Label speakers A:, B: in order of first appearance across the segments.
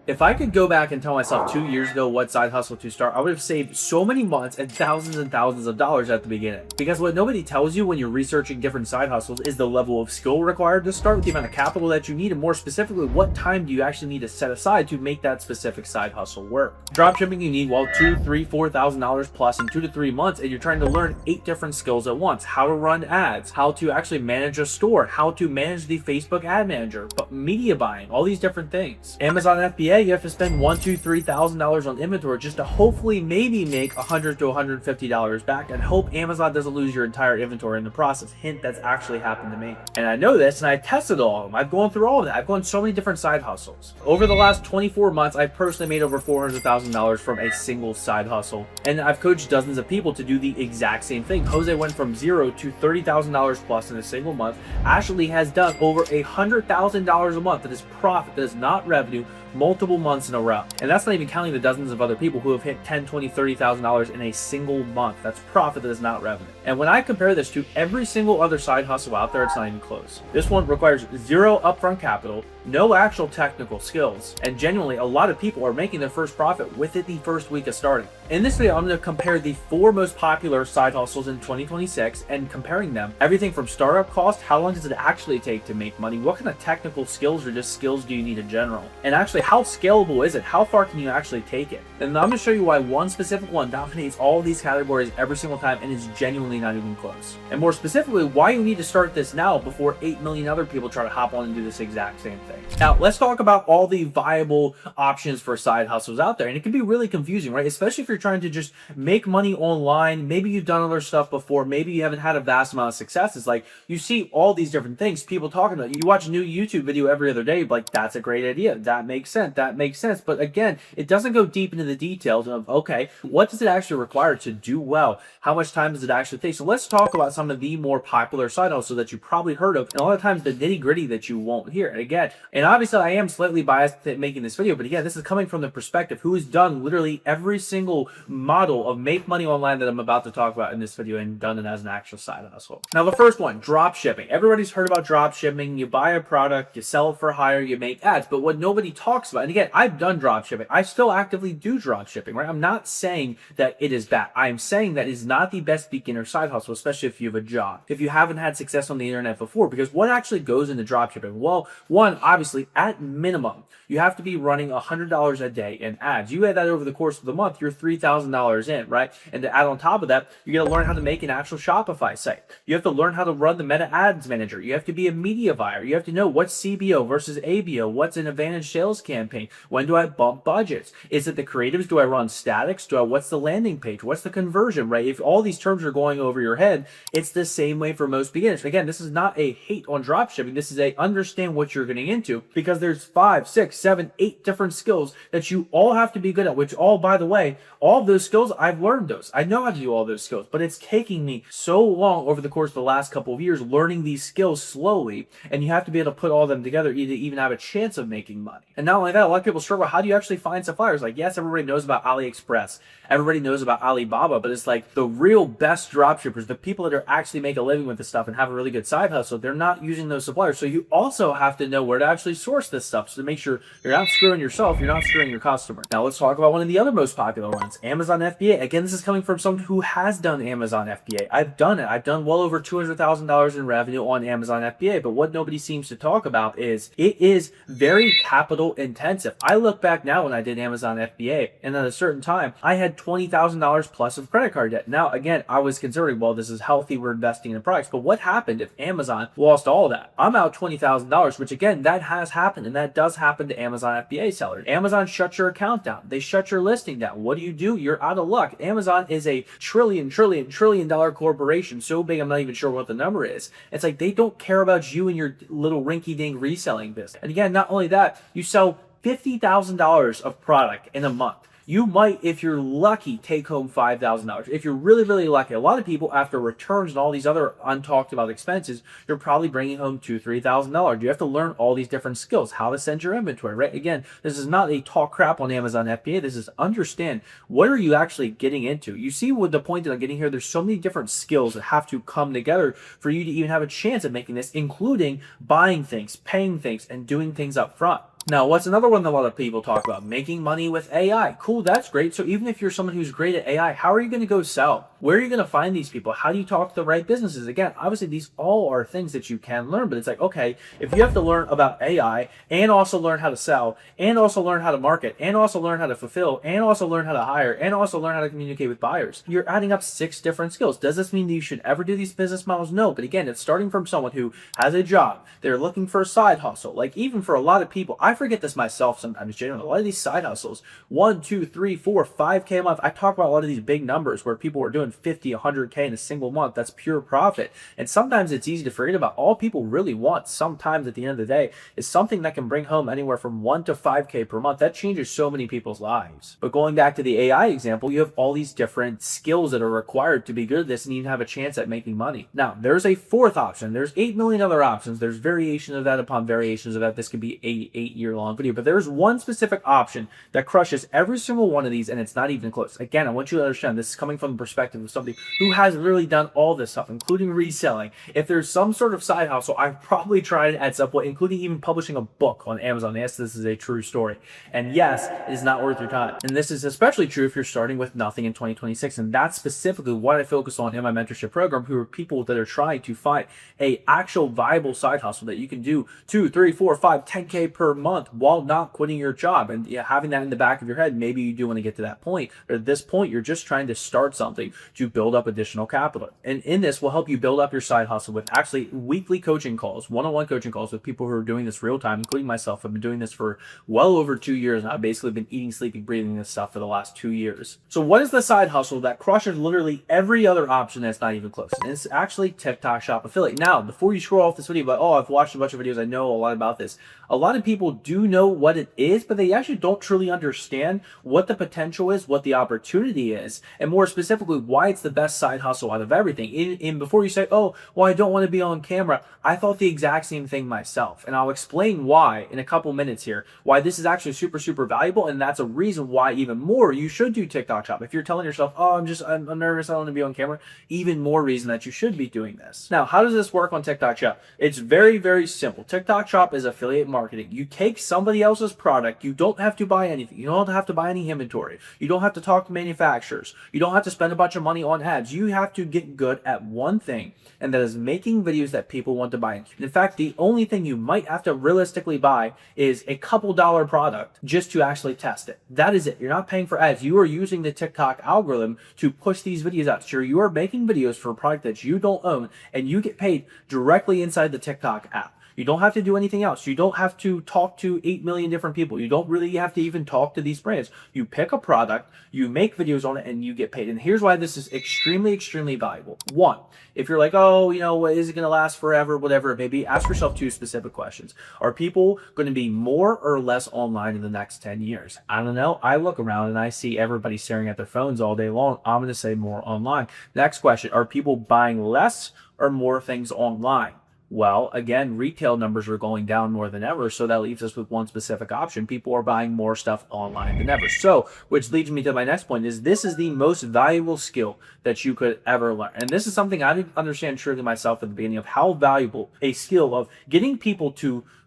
A: If I could go back and tell myself 2 years ago what side hustle to start, I would have saved so many months and thousands of dollars at the beginning. Because what nobody tells you when you're researching different side hustles is the level of skill required to start, the amount of capital that you need, and more specifically, what time do you actually need to set aside to make that specific side hustle work. Dropshipping, you need, well, $2,000, $3,000, $4,000 plus in 2 to 3 months, and you're trying to learn 8 different skills at once. How to run ads, how to actually manage a store, how to manage the Facebook ad manager, but media buying, all these different things. Amazon FBA, you have to spend $1,000, $2,000, $3,000 on inventory just to hopefully maybe make $100 to $150 back, and hope Amazon doesn't lose your entire inventory in the process. Hint, that's actually happened to me. And I know this, and I tested all of them. I've gone through all of that. I've gone so many different side hustles. Over the last 24 months, I personally made over $400,000 from a single side hustle. And I've coached dozens of people to do the exact same thing. Jose went from $0 to $30,000 plus in a single month. Ashley has done over $100,000 a month. That is profit, that is not revenue, multiple months in a row. And that's not even counting the dozens of other people who have hit $10,000, $20,000, $30,000 in a single month. That's profit, that is not revenue. And when I compare this to every single other side hustle out there, it's not even close. This one requires zero upfront capital, no actual technical skills, and genuinely a lot of people are making their first profit with it the first week of starting. In this video, I'm going to compare the 4 most popular side hustles in 2026 and comparing them. Everything from startup cost, how long does it actually take to make money, what kind of technical skills or just skills do you need in general, and actually how scalable is it, how far can you actually take it. And I'm going to show you why one specific one dominates all of these categories every single time and is genuinely not even close. And more specifically, why you need to start this now before 8 million other people try to hop on and do this exact same thing. Now, let's talk about all the viable options for side hustles out there. And it can be really confusing, right? Especially if you're trying to just make money online. Maybe you've done other stuff before. Maybe you haven't had a vast amount of success. It's like you see all these different things people talking about. You watch a new YouTube video every other day, like, that's a great idea. That makes sense. That makes sense. But again, it doesn't go deep into the details of, okay, what does it actually require to do well? How much time does it actually take? So let's talk about some of the more popular side hustles that you probably heard of, and a lot of times the nitty gritty that you won't hear. And again, and obviously I am slightly biased at making this video, but again, this is coming from the perspective who has done literally every single model of make money online that I'm about to talk about in this video and done it as an actual side hustle. Now, the first one, drop shipping. Everybody's heard about drop shipping. You buy a product, you sell it for hire, you make ads. But what nobody talks about, and again, I've done drop shipping. I still actively do drop shipping, right? I'm not saying that it is bad. I'm saying that it's not the best beginner side hustle, especially if you have a job, if you haven't had success on the internet before, because what actually goes into drop shipping? Well, one, obviously, at minimum, you have to be running $100 a day in ads. You add that over the course of the month, you're $3,000 in, right? And to add on top of that, you got to learn how to make an actual Shopify site. You have to learn how to run the Meta Ads Manager. You have to be a media buyer. You have to know what's CBO versus ABO. What's an advantage sales campaign? When do I bump budgets? Is it the creatives? Do I run statics? What's the landing page? What's the conversion, right? If all these terms are going over your head, it's the same way for most beginners. Again, this is not a hate on dropshipping. This is a understand what you're getting into, because there's 5, 6, 7, 8 different skills that you all have to be good at, which all, by the way, all of those skills, I've learned those. I know how to do all those skills, but it's taking me so long over the course of the last couple of years learning these skills slowly, and you have to be able to put all of them together to even have a chance of making money. And not only that, a lot of people struggle. How do you actually find suppliers? Like, yes, everybody knows about AliExpress. Everybody knows about Alibaba, but it's like the real best dropshippers, the people that are actually make a living with this stuff and have a really good side hustle, they're not using those suppliers. So you also have to know where to actually source this stuff, so to make sure you're not screwing yourself, you're not screwing your customer. Now let's talk about one of the other most popular ones, Amazon FBA. Again, this is coming from someone who has done Amazon FBA. I've done it. I've done well over $200,000 in revenue on Amazon FBA, but what nobody seems to talk about is it is very capital intensive. I look back now when I did Amazon FBA, and at a certain time, I had $20,000 plus of credit card debt. Now, again, I was considering, well, this is healthy, we're investing in products, but what happened if Amazon lost all that? I'm out $20,000, which again, that has happened, and that does happen to Amazon FBA sellers. Amazon shuts your account down. They shut your listing down. What do? You're out of luck. Amazon is a trillion dollar corporation, so big I'm not even sure what the number is. It's like they don't care about you and your little rinky-dink reselling business. And again, not only that, you sell $50,000 of product in a month. You might, if you're lucky, take home $5,000. If you're really, really lucky, a lot of people, after returns and all these other untalked about expenses, you're probably bringing home $2,000, $3,000. You have to learn all these different skills, how to send your inventory, right? Again, this is not a talk crap on Amazon FBA. This is understand what are you actually getting into. You see what the point that I'm getting here, there's so many different skills that have to come together for you to even have a chance at making this, including buying things, paying things, and doing things up front. Now, what's another one that a lot of people talk about? Making money with AI. Cool, that's great. So even if you're someone who's great at AI, how are you going to go sell? Where are you going to find these people? How do you talk to the right businesses? Again, obviously these all are things that you can learn, but it's like, okay, if you have to learn about AI and also learn how to sell and also learn how to market and also learn how to fulfill and also learn how to hire and also learn how to communicate with buyers, you're adding up 6 different skills. Does this mean that you should ever do these business models? No, but again, it's starting from someone who has a job. They're looking for a side hustle. Like even for a lot of people, I forget this myself sometimes, genuinely. A lot of these side hustles, 1, 2, 3, 4, 5K a month. I talk about a lot of these big numbers where people are doing 50, 100K in a single month. That's pure profit. And sometimes it's easy to forget about. All people really want sometimes at the end of the day is something that can bring home anywhere from 1 to 5K per month. That changes so many people's lives. But going back to the AI example, you have all these different skills that are required to be good at this and even have a chance at making money. Now, there's a fourth option. There's 8 million other options. There's variations of that upon variations of that. This could be a 8-year-long video, but there's one specific option that crushes every single one of these, and it's not even close. Again, I want you to understand this is coming from the perspective of somebody who has really done all this stuff, including reselling. If there's some sort of side hustle, I've probably tried it at some point, including even publishing a book on Amazon. Yes, this is a true story. And yes, it is not worth your time. And this is especially true if you're starting with nothing in 2026. And that's specifically what I focus on in my mentorship program, who are people that are trying to find a actual viable side hustle that you can do 2, 3, 4, 5, 10K per month while not quitting your job. And having that in the back of your head, maybe you do want to get to that point. But at this point, you're just trying to start something to build up additional capital. And in this, will help you build up your side hustle with actually weekly coaching calls, one-on-one coaching calls with people who are doing this real time, including myself. I've been doing this for well over 2 years, and I've basically been eating, sleeping, breathing this stuff for the last 2 years. So what is the side hustle that crushes literally every other option that's not even close? And it's actually TikTok Shop Affiliate. Now, before you scroll off this video, but I've watched a bunch of videos, I know a lot about this. A lot of people do know what it is, but they actually don't truly understand what the potential is, what the opportunity is, and more specifically, why it's the best side hustle out of everything. In before you say, oh, well, I don't want to be on camera, I thought the exact same thing myself. And I'll explain why in a couple minutes here, why this is actually super, super valuable. And that's a reason why even more you should do TikTok Shop. If you're telling yourself, oh, I'm nervous, I don't want to be on camera, even more reason that you should be doing this. Now, how does this work on TikTok Shop? It's very, very simple. TikTok Shop is affiliate marketing. You take somebody else's product. You don't have to buy anything. You don't have to buy any inventory. You don't have to talk to manufacturers. You don't have to spend a bunch of money on ads. You have to get good at one thing, and that is making videos that people want to buy. In fact, the only thing you might have to realistically buy is a couple dollar product just to actually test it. That is it. You're not paying for ads. You are using the TikTok algorithm to push these videos out. Sure, you are making videos for a product that you don't own, and you get paid directly inside the TikTok app. You don't have to do anything else. You don't have to talk to 8 million different people. You don't really have to even talk to these brands. You pick a product, you make videos on it, and you get paid. And here's why this is extremely, extremely valuable. One, if you're like, oh, is it going to last forever, whatever it may be, ask yourself 2 specific questions. Are people going to be more or less online in the next 10 years? I don't know. I look around and I see everybody staring at their phones all day long. I'm going to say more online. Next question, are people buying less or more things online? Well, again, retail numbers are going down more than ever, so that leaves us with one specific option. People are buying more stuff online than ever. So, which leads me to my next point, is this is the most valuable skill that you could ever learn. And this is something I didn't understand truly myself at the beginning, of how valuable a skill of getting people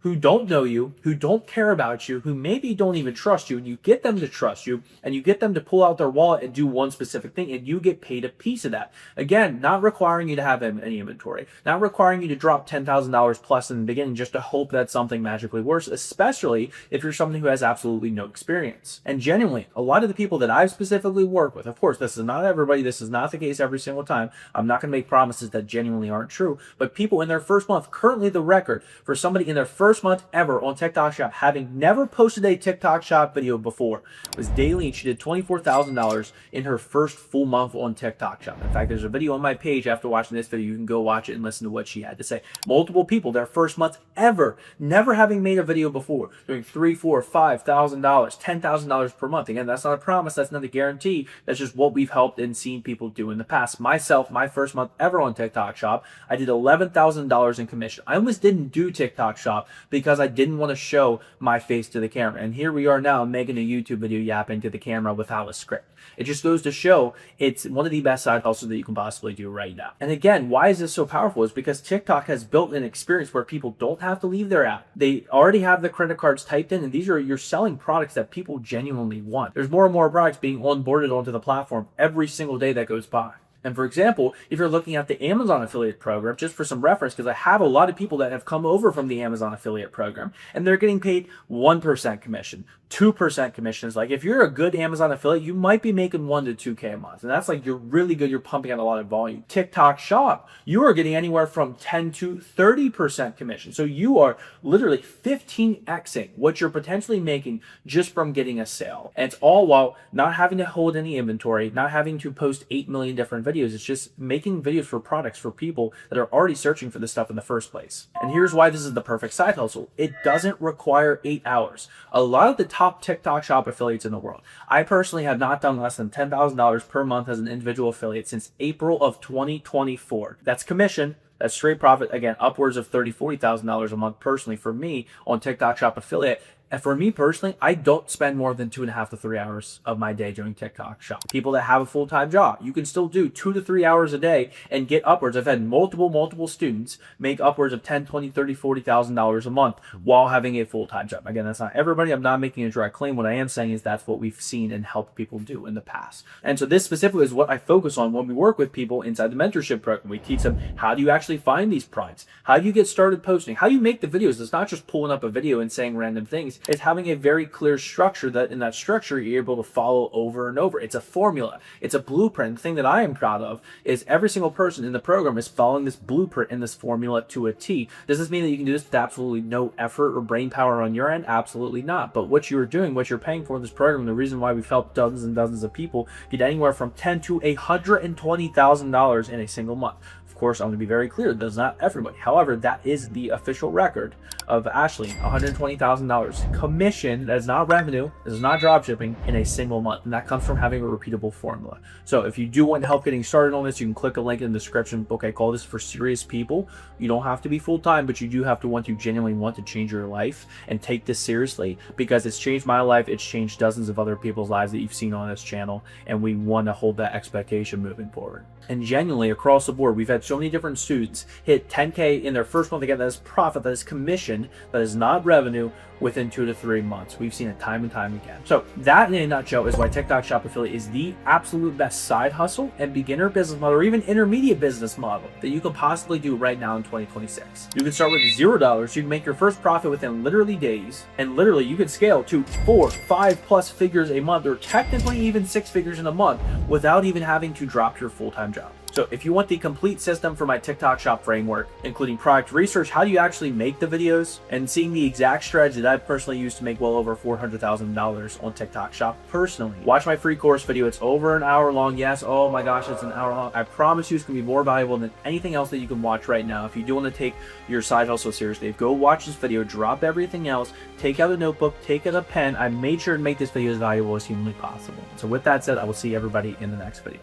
A: who don't know you, who don't care about you, who maybe don't even trust you, and you get them to trust you, and you get them to pull out their wallet and do one specific thing, and you get paid a piece of that. Again, not requiring you to have any inventory, not requiring you to drop $10,000 plus in the beginning just to hope that something magically works, especially if you're someone who has absolutely no experience. And genuinely, a lot of the people that I've specifically worked with, of course, this is not everybody, this is not the case every single time. I'm not going to make promises that genuinely aren't true, but people in their first month, currently the record for somebody in their first month ever on TikTok Shop, having never posted a TikTok Shop video before, was Daleen. She did $24,000 in her first full month on TikTok Shop. In fact, there's a video on my page after watching this video. You can go watch it and listen to what she had to say. Multiple people, their first month ever, never having made a video before, doing $3,000, $4,000, $5,000, $10,000 per month. Again, that's not a promise. That's not a guarantee. That's just what we've helped and seen people do in the past. Myself, my first month ever on TikTok Shop, I did $11,000 in commission. I almost didn't do TikTok Shop because I didn't want to show my face to the camera. And here we are now making a YouTube video yapping to the camera without a script. It just goes to show it's one of the best side hustles that you can possibly do right now. And again, why is this so powerful? Is because TikTok has built an experience where people don't have to leave their app. They already have the credit cards typed in, and you're selling products that people genuinely want. There's more and more products being onboarded onto the platform every single day that goes by. And for example, if you're looking at the Amazon affiliate program, just for some reference, because I have a lot of people that have come over from the Amazon affiliate program, and they're getting paid 1% commission, 2% commissions. Like if you're a good Amazon affiliate, you might be making 1 to 2K a month. And that's like, you're really good. You're pumping out a lot of volume. TikTok shop, you are getting anywhere from 10 to 30% commission. So you are literally 15xing what you're potentially making just from getting a sale. And it's all while not having to hold any inventory, not having to post 8 million different videos. It's just making videos for products for people that are already searching for this stuff in the first place. And here's why this is the perfect side hustle. It doesn't require 8 hours. A lot of the top TikTok shop affiliates in the world, I personally have not done less than $10,000 per month as an individual affiliate since April of 2024. That's commission. That's straight profit. Again, upwards of $30,000, $40,000 a month personally for me on TikTok shop affiliate. And for me personally, I don't spend more than 2.5 to 3 hours of my day doing TikTok shop. People that have a full-time job, you can still do 2 to 3 hours a day and get upwards. I've had multiple students make upwards of $10,000, $20,000, $30,000, $40,000 a month while having a full-time job. Again, that's not everybody. I'm not making a direct claim. What I am saying is that's what we've seen and helped people do in the past. And so this specifically is what I focus on when we work with people inside the mentorship program. We teach them, how do you actually find these products? How do you get started posting? How do you make the videos? It's not just pulling up a video and saying random things. It's having a very clear structure that in that structure you're able to follow over and over. It's a formula. It's a blueprint. The thing that I am proud of is every single person in the program is following this blueprint and this formula to a T. Does this mean that you can do this with absolutely no effort or brain power on your end? Absolutely not. But what you're doing, what you're paying for in this program, the reason why we've helped dozens and dozens of people get anywhere from $10,000 to $120,000 in a single month. Of course, I'm going to be very clear, that's not everybody. However, that is the official record of Ashley, $120,000 commission. That is not revenue, this is not drop shipping, in a single month. And that comes from having a repeatable formula. So if you do want help getting started on this, you can click a link in the description. Okay, call this for serious people. You don't have to be full-time, but you do have to genuinely want to change your life and take this seriously, because it's changed my life. It's changed dozens of other people's lives that you've seen on this channel. And we want to hold that expectation moving forward. And genuinely across the board, we've had so many different students hit 10K in their first month. Again, that is profit, that is commission, that is not revenue, within 2 to 3 months. We've seen it time and time again. So that in a nutshell is why TikTok Shop Affiliate is the absolute best side hustle and beginner business model, or even intermediate business model that you can possibly do right now in 2026. You can start with $0. You can make your first profit within literally days, and literally you can scale to 4, 5+ figures a month, or technically even 6 figures in a month without even having to drop your full-time job. So if you want the complete system for my TikTok shop framework, including product research, how do you actually make the videos, and seeing the exact strategy that I've personally used to make well over $400,000 on TikTok shop personally, watch my free course video. It's over an hour long. Yes, oh my gosh, it's an hour long. I promise you it's gonna be more valuable than anything else that you can watch right now. If you do want to take your side hustle seriously, go watch this video, drop everything else, take out a notebook, take out a pen. I made sure to make this video as valuable as humanly possible. So with that said, I will see everybody in the next video.